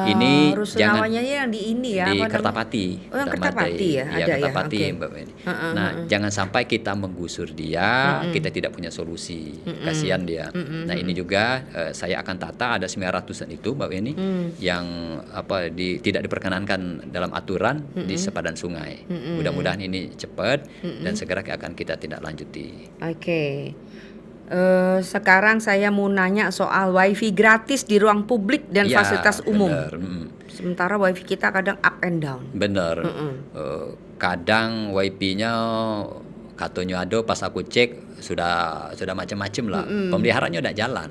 Ini Rusunawanya yang di ini ya, di Kertapati. Oh, yang Kertapati ya, ada Kertapati, ya. Mbak Weni. Nah, jangan sampai kita menggusur dia, kita tidak punya solusi. Kasihan dia. Nah, ini juga saya akan tata ada 900-an itu Mbak Weni yang tidak diperkenankan dalam aturan di sepadan sungai. Mudah-mudahan ini cepat dan segera akan kita tindak lanjuti. Oke. Sekarang saya mau nanya soal wifi gratis di ruang publik dan fasilitas umum. Sementara wifi kita kadang up and down. Benar. Kadang wifi-nya katanya ada, pas aku cek sudah macam-macam lah. Pemeliharaannya udah jalan.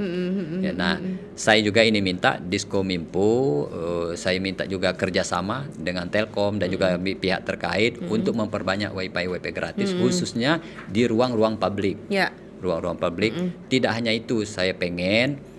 Nah, saya juga ini minta Diskominfo, saya minta juga kerjasama dengan Telkom dan juga pihak terkait untuk memperbanyak wifi gratis khususnya di ruang-ruang publik. Ruang-ruang publik. Tidak hanya itu, saya pengen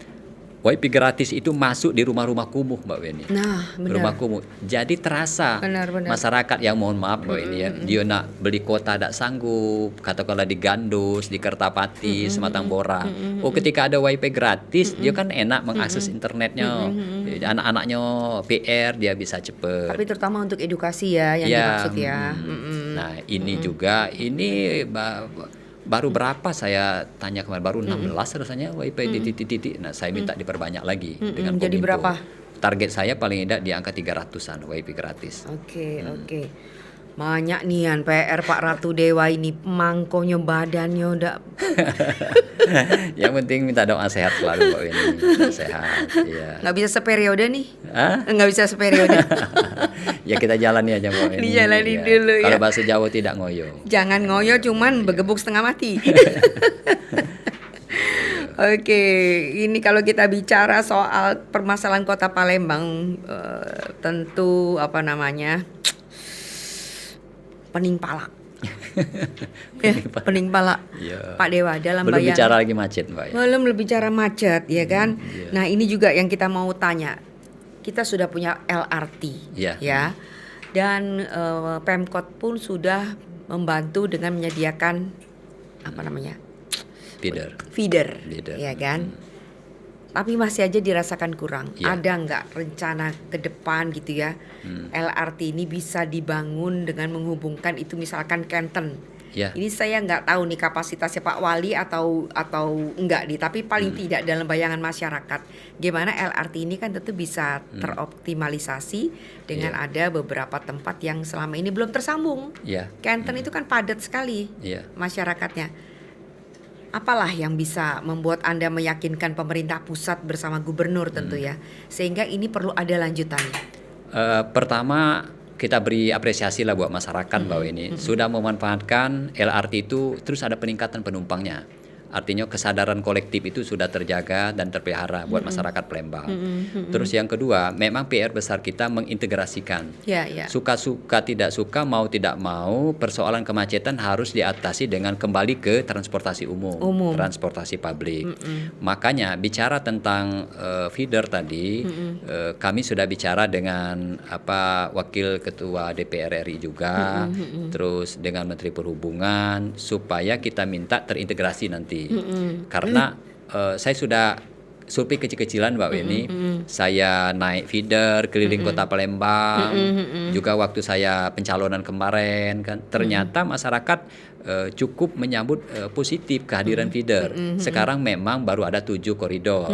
wifi gratis itu masuk di rumah-rumah kumuh Mbak Weni. Nah, benar. Rumah kumuh. Jadi terasa masyarakat yang mohon maaf Mbak Weni ya, dia nak beli kuota tidak sanggup, katakanlah di Gandus, di Kertapati, Sematang Bora. Oh, ketika ada wifi gratis, dia kan enak mengakses internetnya. Anak-anaknya PR dia bisa cepat. Tapi terutama untuk edukasi ya yang dimaksud ya. Nah, ini juga baru berapa saya tanya kemarin, baru 16 rasanya wifi di titik-titik. Nah, saya minta diperbanyak lagi dengan Jadi Kominfo. berapa? Target saya paling tidak di angka 300-an wifi gratis. Oke. Banyak nian PR Pak Ratu Dewa ini, mangkonya badannya udah. Yang penting minta doa sehat selalu Mbak Weni, sehat. Ya. Nggak bisa seperiode nih? Nggak bisa seperiode. Ya kita jalani aja Mbak Weni. Dijalani dulu ya. Kalau bahasa Jawa tidak ngoyo. Jangan ngoyo, cuman bergebuk setengah mati. Oke, ini kalau kita bicara soal permasalahan Kota Palembang, tentu Pening Palak. Pening pala. Iya. Pak Dewa dalam Belum bayangan. bicara lagi macet, Mbak. Ya. Belum berbicara macet, ya kan? Iya. Nah, ini juga yang kita mau tanya. Kita sudah punya LRT, Iya. ya. Dan Pemkot pun sudah membantu dengan menyediakan apa namanya? Feeder. Feeder, ya kan? Tapi masih aja dirasakan kurang. Iya. Ada nggak rencana ke depan gitu ya? LRT ini bisa dibangun dengan menghubungkan itu misalkan Kenten. Ya. Ini saya nggak tahu nih kapasitasnya Pak Wali atau enggak nih, tapi paling tidak dalam bayangan masyarakat, gimana LRT ini kan tentu bisa teroptimalisasi dengan ada beberapa tempat yang selama ini belum tersambung. Ya. Kenten itu kan padat sekali Iya. masyarakatnya. Apalah yang bisa membuat Anda meyakinkan pemerintah pusat bersama gubernur tentu ya, sehingga ini perlu ada lanjutannya. Pertama kita beri apresiasi lah buat masyarakat bahwa ini sudah memanfaatkan LRT itu, terus ada peningkatan penumpangnya. Artinya kesadaran kolektif itu sudah terjaga dan terpelihara buat masyarakat Palembang. Terus yang kedua, memang PR besar kita mengintegrasikan. Ya. Suka-suka tidak suka, mau tidak mau, persoalan kemacetan harus diatasi dengan kembali ke transportasi umum. Transportasi publik. Makanya bicara tentang feeder tadi, kami sudah bicara dengan Wakil Ketua DPR RI juga, terus dengan Menteri Perhubungan supaya kita minta terintegrasi nanti. Karena saya sudah survei kecil-kecilan Mbak Weni, saya naik feeder keliling kota Palembang, juga waktu saya pencalonan kemarin kan, ternyata masyarakat cukup menyambut positif kehadiran feeder. Sekarang memang baru ada 7 koridor.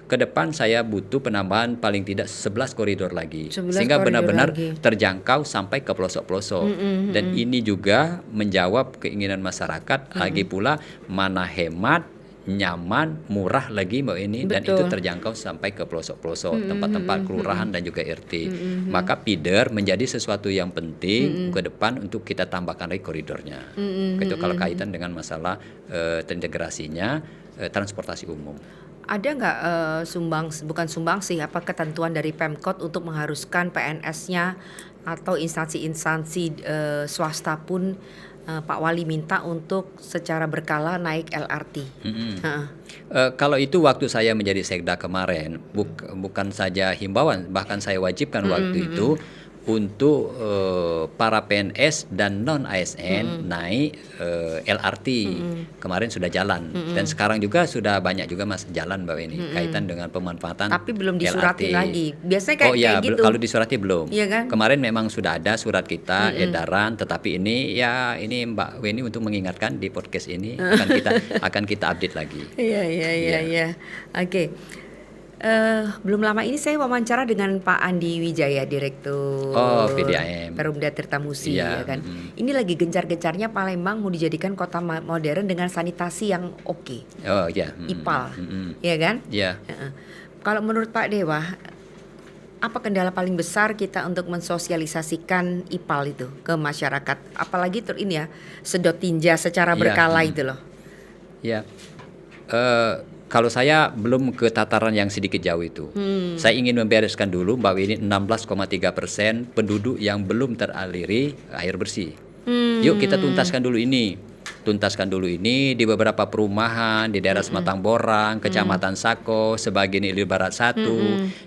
Ke depan saya butuh penambahan paling tidak 11 koridor lagi, 11 sehingga koridor benar-benar lagi. terjangkau sampai ke pelosok-pelosok. Dan ini juga menjawab keinginan masyarakat, lagi pula mana hemat, nyaman, murah lagi Mbak ini, dan itu terjangkau sampai ke pelosok-pelosok, tempat-tempat kelurahan dan juga RT. Maka feeder menjadi sesuatu yang penting ke depan untuk kita tambahkan lagi koridornya. Itu kalau kaitan dengan masalah terintegrasinya transportasi umum. Ada nggak bukan sumbang sih, apa ketentuan dari Pemkot untuk mengharuskan PNS-nya atau instansi-instansi swasta pun Pak Wali minta untuk secara berkala naik LRT? Kalau itu waktu saya menjadi sekda kemarin, bukan saja himbauan, bahkan saya wajibkan waktu itu untuk para PNS dan non ASN naik LRT. Kemarin sudah jalan dan sekarang juga sudah banyak juga jalan Mbak ini kaitan dengan pemanfaatan. Tapi belum disurati LRT. lagi. Biasanya kayak gitu. Kalau disurati belum. Iya kan? Kemarin memang sudah ada surat kita edaran, tetapi ini Mbak Weni untuk mengingatkan di podcast ini akan kita update lagi. Iya. Oke. Belum lama ini saya wawancara dengan Pak Andi Wijaya, Direktur PDAM Perumda Tirtamusi, Iya. ya kan. Ini lagi gencar-gencarnya Palembang mau dijadikan kota modern dengan sanitasi yang oke. Oh iya. IPAL, ya kan? Iya. Kalau menurut Pak Dewa, apa kendala paling besar kita untuk mensosialisasikan IPAL itu ke masyarakat? Apalagi ini ya, sedot tinja secara berkala itu loh. Ya, kalau saya belum ke tataran yang sedikit jauh itu. Saya ingin membereskan dulu bahwa ini 16,3% penduduk yang belum teraliri air bersih. Yuk kita tuntaskan dulu ini. Di beberapa perumahan di daerah Sematang Borang, Kecamatan Sako, sebagian Ilir Barat 1,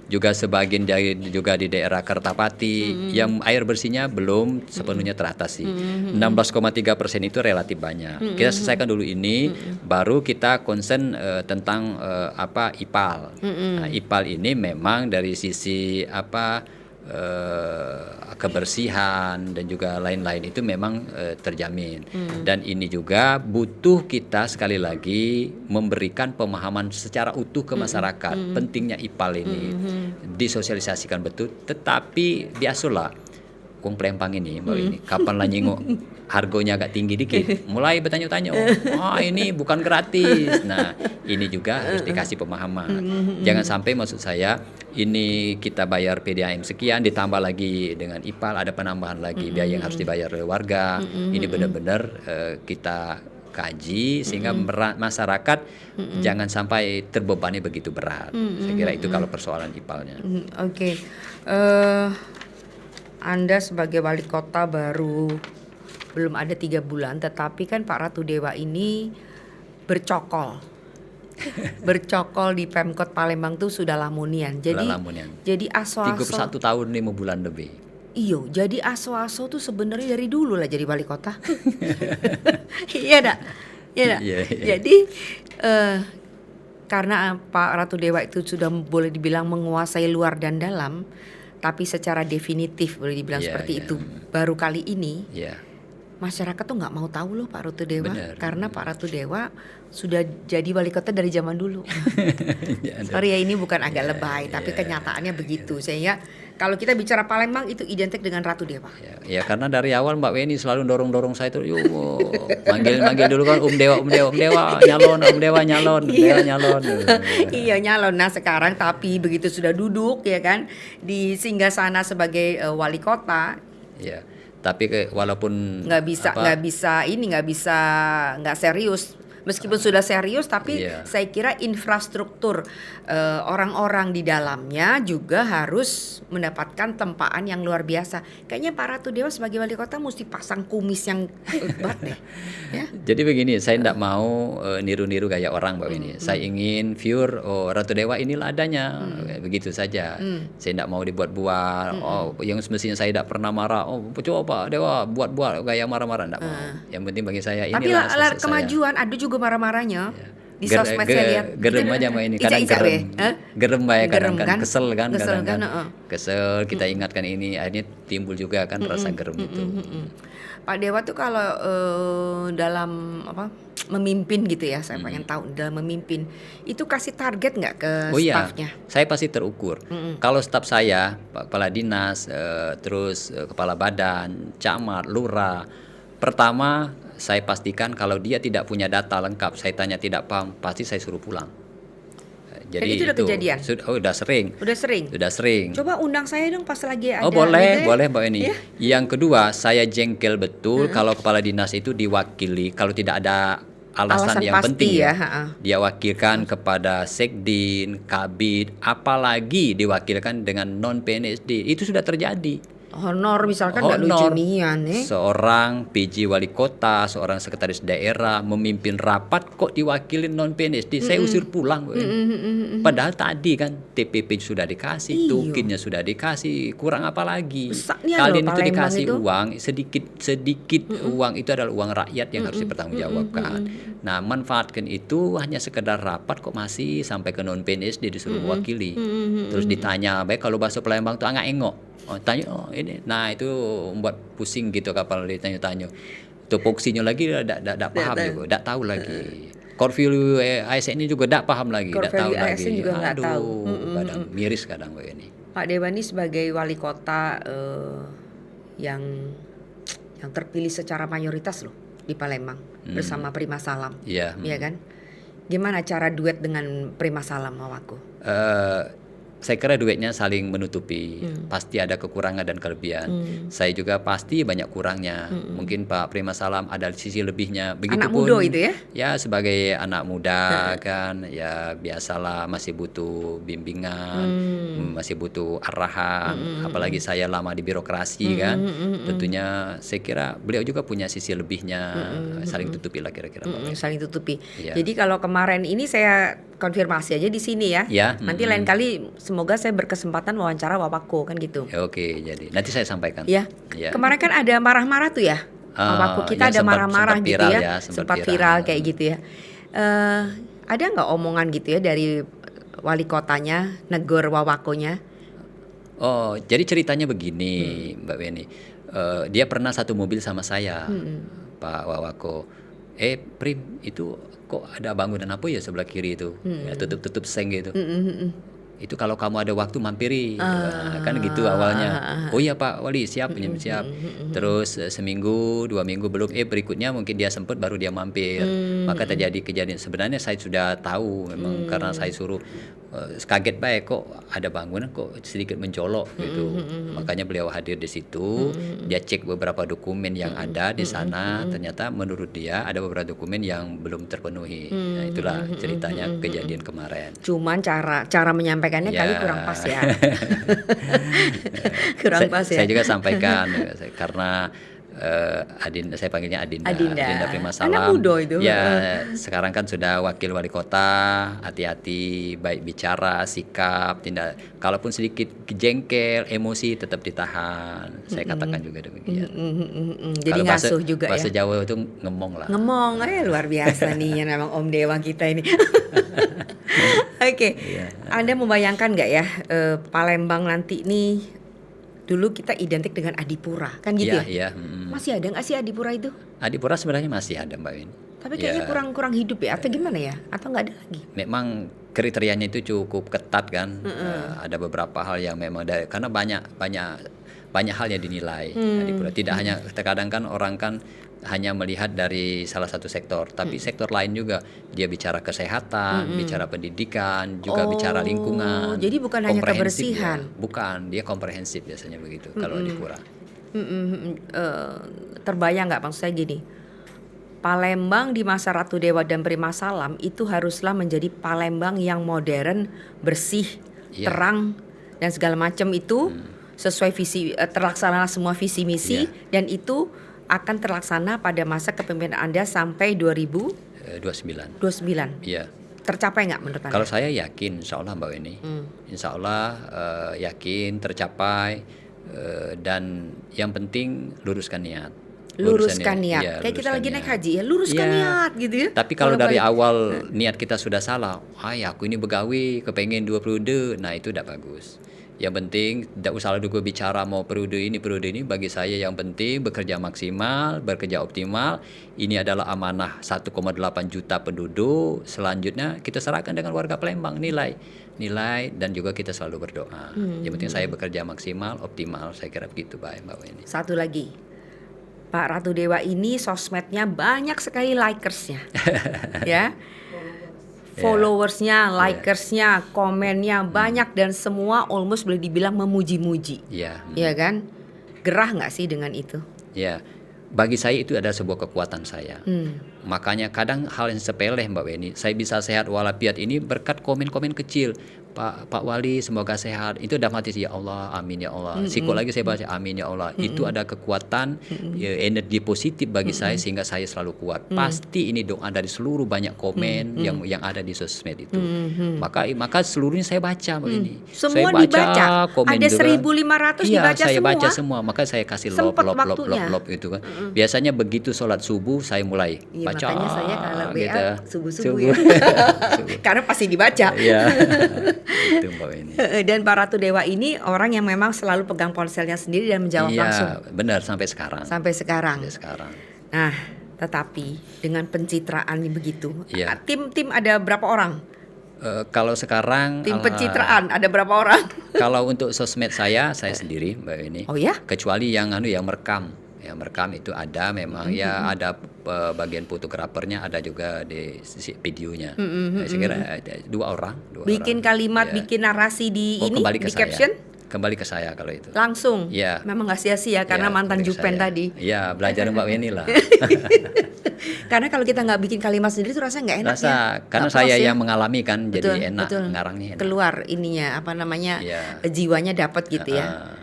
juga sebagian juga di daerah Kertapati yang air bersihnya belum sepenuhnya teratasi. 16,3% itu relatif banyak. Kita selesaikan dulu ini, baru kita concern tentang IPAL. Nah, IPAL ini memang dari sisi kebersihan dan juga lain-lain itu memang terjamin. Dan ini juga butuh kita sekali lagi memberikan pemahaman secara utuh ke masyarakat pentingnya IPAL ini disosialisasikan betul. Tetapi biasalah Kung Palembang ini Mbak ini kapan lah nyingok harganya agak tinggi dikit mulai bertanya-tanya, ini bukan gratis. Nah ini juga harus dikasih pemahaman. Jangan sampai maksud saya ini kita bayar PDAM sekian ditambah lagi dengan IPAL ada penambahan lagi biaya yang harus dibayar oleh warga. Ini benar-benar kita kaji sehingga masyarakat jangan sampai terbebani begitu berat. Saya kira itu kalau persoalan IPAL-nya. Oke. Anda sebagai wali kota baru belum ada 3 bulan, tetapi kan Pak Ratu Dewa ini bercokol. Bercokol di Pemkot Palembang tuh sudah lamunian. Jadi aso-aso 31 tahun 5 bulan lebih. Iyo, jadi aso-aso tuh sebenarnya dari dulu lah jadi wali kota. Iya dak, iya dak. Iya. Jadi karena Pak Ratu Dewa itu sudah boleh dibilang menguasai luar dan dalam, tapi secara definitif boleh dibilang Iya, seperti iya. itu baru kali ini. Ya, Masyarakat tuh nggak mau tahu loh Pak Ratu Dewa, Benar. karena Pak Ratu Dewa sudah jadi wali kota dari zaman dulu. Ya, ada. Sorry ya, ini bukan agak Ya, lebay, tapi ya. kenyataannya begitu. Sehingga kalau kita bicara Palembang itu identik dengan Ratu Dewa. Ya, karena dari awal Mbak Weni selalu dorong saya tuh, yuk manggil dulu kan Om Dewa nyalon, nyalon. Iya nyalon. Nah sekarang tapi begitu sudah duduk ya kan di singgasana sebagai wali kota, Ya, tapi walaupun nggak serius. Meskipun sudah serius, tapi Iya. saya kira infrastruktur orang-orang di dalamnya juga harus mendapatkan tempaan yang luar biasa. Kayaknya Pak Ratu Dewa sebagai wali kota mesti pasang kumis yang lebat deh. Ya. Jadi begini, saya tidak mau niru-niru gaya orang Mbak Weni. Saya ingin pure, Ratu Dewa inilah adanya, begitu saja. Saya tidak mau dibuat-buat. Yang semestinya saya tidak pernah marah. Coba Dewa buat-buat gaya marah-marah, tidak mau. Yang penting bagi saya Tapi inilah lah saya. kemajuan ada juga marah-marahnya. Di Ger- sosmed ge- saya lihat. gerem aja Mbak ini, kadang Ica-ica gerem, be, hah? gerem Mbak ya, kadang Gerem kan kesel kan, Kesel kadang kan, kan kesel, kita ingatkan ini, akhirnya timbul juga kan rasa gerem itu. Pak Dewa tuh kalau dalam memimpin gitu ya, saya pengen tahu dalam memimpin itu kasih target nggak ke Oh iya, stafnya? saya pasti terukur. Kalau staf saya, kepala dinas, terus kepala badan, camat, lurah, pertama saya pastikan kalau dia tidak punya data lengkap, saya tanya tidak paham, pasti saya suruh pulang. Jadi itu udah kejadian? Udah sering. Udah sering. Coba undang saya dong pas lagi ada. Oh boleh, gitu ya. boleh Mbak ini. Iya. Yang kedua, saya jengkel betul kalau kepala dinas itu diwakili kalau tidak ada alasan yang pasti penting ya, ya. Dia wakilkan kepada Sekdin, Kabid, apalagi diwakilkan dengan non PNSD. Itu sudah terjadi. Honor misalkan nggak lucu Honor. nian Seorang PJ wali kota, seorang sekretaris daerah memimpin rapat kok diwakilin non PNSD, saya usir pulang. Padahal tadi kan TPP sudah dikasih, Iyo. tukinnya sudah dikasih, kurang apa lagi? Besarnya Kalian loh itu Palembang dikasih itu. uang sedikit uang itu adalah uang rakyat yang harus dipertanggungjawabkan. Nah, manfaatkan itu hanya sekedar rapat kok masih sampai ke non PNSD disuruh mewakili. Terus ditanya, baik kalau bahasa Palembang tuh angak engok. Ini. Nah, itu membuat pusing gitu kapal ditanya-tanya. Tupoksinya lagi tidak paham juga, tidak tahu lagi. Core value ASN ini juga tidak paham lagi, Core tidak tahu value ASN lagi. juga nggak tahu. Kadang miris kadang Mbak ini. Pak Dewa ini sebagai wali kota yang terpilih secara mayoritas loh di Palembang bersama Prima Salam. Iya. Iya kan? Gimana cara duet dengan Prima Salam Wawaku? Saya kira duetnya saling menutupi. Pasti ada kekurangan dan kelebihan. Saya juga pasti banyak kurangnya. Mungkin Pak Prima Salam ada sisi lebihnya. Anak Begitupun muda itu ya? Ya sebagai anak muda kan, ya biasalah masih butuh bimbingan, masih butuh arahan. Apalagi saya lama di birokrasi kan. Tentunya saya kira beliau juga punya sisi lebihnya. Saling tutupi lah kira-kira. Saling tutupi. Iya. Jadi kalau kemarin ini saya konfirmasi aja di sini ya. Ya, Nanti lain kali semoga saya berkesempatan wawancara Wawako kan gitu. Ya, oke, jadi nanti saya sampaikan. Ya. Ya. Kemarin kan ada marah-marah tuh ya. Wawako kita ya ada marah-marah sempat gitu viral ya. ya, Sempat viral kayak gitu ya. Ada nggak omongan gitu ya dari wali kotanya negur Wawakonya? Oh, jadi ceritanya begini, Mbak Weni. Dia pernah satu mobil sama saya, Pak Wawako. Prim, itu kok ada bangunan apa ya sebelah kiri itu? Ya, tutup seng gitu. Itu kalau kamu ada waktu mampiri. Kan gitu awalnya. Oh iya Pak Wali, siap. Terus seminggu, 2 minggu belum, berikutnya mungkin dia sempat baru dia mampir. Maka terjadi kejadian. Sebenarnya saya sudah tahu memang karena saya suruh kaget baik kok ada bangunan kok sedikit mencolok gitu. Makanya beliau hadir di situ, dia cek beberapa dokumen yang ada di sana, ternyata menurut dia ada beberapa dokumen yang belum terpenuhi. Nah, itulah ceritanya kejadian kemarin. Cuman cara menyampaikannya Ya. kali kurang pas ya. Kurang pas ya. Saya juga sampaikan karena Saya panggilnya Adinda. Adinda. Prima Anak Salam. muda itu. Ya, sekarang kan sudah wakil wali kota. Hati-hati, baik bicara, sikap, tindak. Kalaupun sedikit jengkel, emosi tetap ditahan. Saya katakan juga demikian. Jadi Kalau ngasuh juga bahasa ya. Jawa itu ngemong lah. Ngemong, luar biasa nih yang memang Om Dewa kita ini. Oke, Anda membayangkan nggak ya Palembang nanti nih? Dulu kita identik dengan Adipura, kan gitu ya? Iya. Masih ada nggak sih Adipura itu? Adipura sebenarnya masih ada Mbak Win. Tapi kayaknya kurang hidup ya, atau gimana ya? Atau nggak ada lagi? Memang kriterianya itu cukup ketat kan. Ada beberapa hal yang memang karena banyak hal yang dinilai Adipura. Tidak hanya terkadang kan orang kan hanya melihat dari salah satu sektor, tapi sektor lain juga. Dia bicara kesehatan, bicara pendidikan, juga bicara lingkungan. Jadi bukan hanya komprehensif kebersihan. dia. Bukan, dia komprehensif biasanya begitu kalau Adipura. Terbayang nggak maksud saya gini? Palembang di masa Ratu Dewa dan Prima Salam itu haruslah menjadi Palembang yang modern, bersih, terang dan segala macam itu sesuai visi, terlaksana semua visi misi dan itu akan terlaksana pada masa kepemimpinan Anda sampai 29. Iya. Tercapai nggak menurut Anda? Kalau saya yakin, insya Allah Mbak Weni, insya Allah yakin tercapai dan yang penting luruskan niat. Luruskan niat. Kayak kita lagi naik haji ya, luruskan niat gitu ya. Tapi kalau dari awal niat kita sudah salah, aku ini begawi, kepengen 2 periode, nah itu tidak bagus. Yang penting tidak usah dulu bicara mau periode ini. Bagi saya yang penting bekerja maksimal, bekerja optimal. Ini adalah amanah 1,8 juta penduduk. Selanjutnya kita serahkan dengan warga Palembang nilai dan juga kita selalu berdoa. Yang penting saya bekerja maksimal, optimal. Saya kira begitu Mbak Weni. Satu lagi, Pak Ratu Dewa ini sosmednya banyak sekali likersnya, ya. Followersnya, likersnya, komennya banyak dan semua almost boleh dibilang memuji-muji. Iya kan? Gerah nggak sih dengan itu? Ya, bagi saya itu adalah sebuah kekuatan saya. Makanya kadang hal yang sepele Mbak Weni, saya bisa sehat walafiat ini berkat komen-komen kecil. Pak Wali semoga sehat. Itu udah mati sih ya Allah, amin ya Allah. Sikut lagi saya baca amin ya Allah. Itu ada kekuatan energi positif bagi saya sehingga saya selalu kuat. Pasti ini doa dari seluruh banyak komen yang ada di sosmed itu. Maka seluruhnya saya baca Mbak ini. Semua saya dibaca. Komen ada juga. 1.500 dibaca saya semua. baca semua. Maka saya kasih lop itu kan. Biasanya begitu sholat subuh saya mulai baca. Makanya saya kalau WA gitu. subuh-subuh ya. Karena pasti dibaca. Iya. Itu Mbak Weni. Dan Pak Ratu Dewa ini orang yang memang selalu pegang ponselnya sendiri dan menjawab langsung. Iya, benar sampai sekarang. Sampai sekarang. Nah, tetapi dengan pencitraan begitu, tim ada berapa orang? Kalau sekarang tim pencitraan ada berapa orang? Kalau untuk sosmed saya sendiri Mbak Weni. Oh ya? Kecuali yang merekam. Yang merekam itu ada memang ada bagian fotografernya, ada juga di sisi videonya. Saya kira ada dua orang. Bikin kalimat, bikin narasi di di caption. Kembali ke saya kalau itu. Langsung. Ya. Memang nggak sia-sia karena mantan Jupen tadi. Iya, belajar Mbak Weni lah. Karena kalau kita nggak bikin kalimat sendiri itu rasanya nggak enak karena saya yang mengalami kan, jadi enak ngarangnya. Keluar ininya jiwanya dapat gitu ya.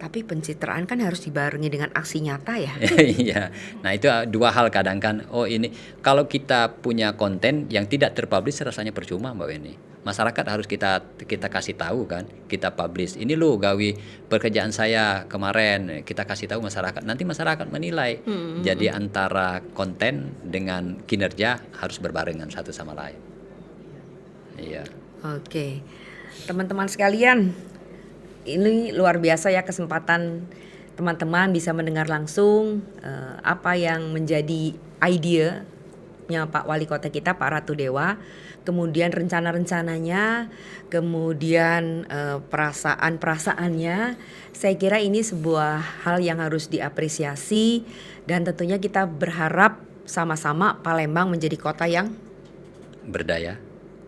Tapi pencitraan kan harus dibarengi dengan aksi nyata ya. Iya. Nah itu dua hal kadang kan. Ini kalau kita punya konten yang tidak terpublish rasanya percuma Mbak Weni. Masyarakat harus kita kasih tahu kan. Kita publish. Ini loh gawi pekerjaan saya kemarin. Kita kasih tahu masyarakat. Nanti masyarakat menilai. Jadi antara konten dengan kinerja harus berbarengan satu sama lain. Iya. Oke. Teman-teman sekalian, ini luar biasa ya kesempatan teman-teman bisa mendengar langsung apa yang menjadi idenya Pak Wali Kota kita, Pak Ratu Dewa, kemudian rencana-rencananya, kemudian perasaan-perasaannya. Saya kira ini sebuah hal yang harus diapresiasi dan tentunya kita berharap sama-sama Palembang menjadi kota yang berdaya,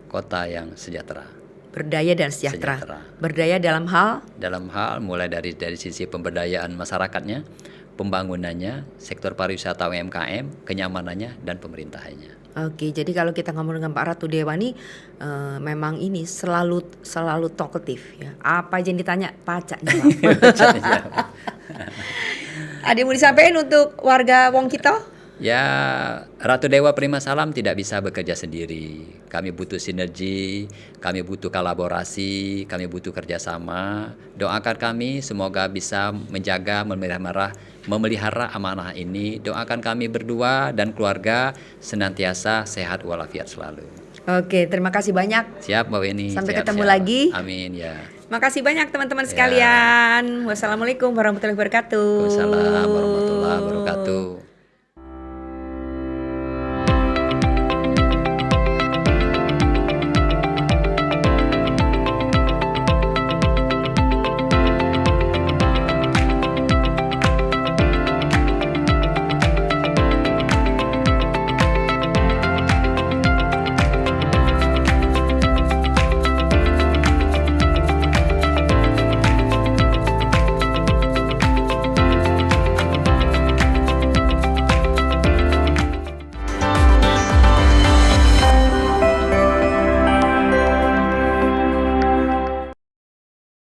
kota yang sejahtera. Berdaya dan sejahtera. Berdaya dalam hal mulai dari sisi pemberdayaan masyarakatnya, pembangunannya, sektor pariwisata UMKM, kenyamanannya dan pemerintahannya. Oke, jadi kalau kita ngomong dengan Pak Ratu Dewa nih memang ini selalu talkative ya. Apa aja yang ditanya pacak jawab. Ada yang mau disampaikan untuk warga Wong Kito? Ya, Ratu Dewa Prima Salam tidak bisa bekerja sendiri. Kami butuh sinergi, kami butuh kolaborasi, kami butuh kerjasama. Doakan kami semoga bisa menjaga, memelihara amanah ini. Doakan kami berdua dan keluarga senantiasa sehat walafiat selalu. Oke, terima kasih banyak. Siap Mbak Weni. Sampai siap, ketemu siap. lagi. Amin ya. Makasih banyak teman-teman Ya. sekalian. Wassalamualaikum warahmatullahi wabarakatuh. Waalaikumsalam warahmatullahi wabarakatuh.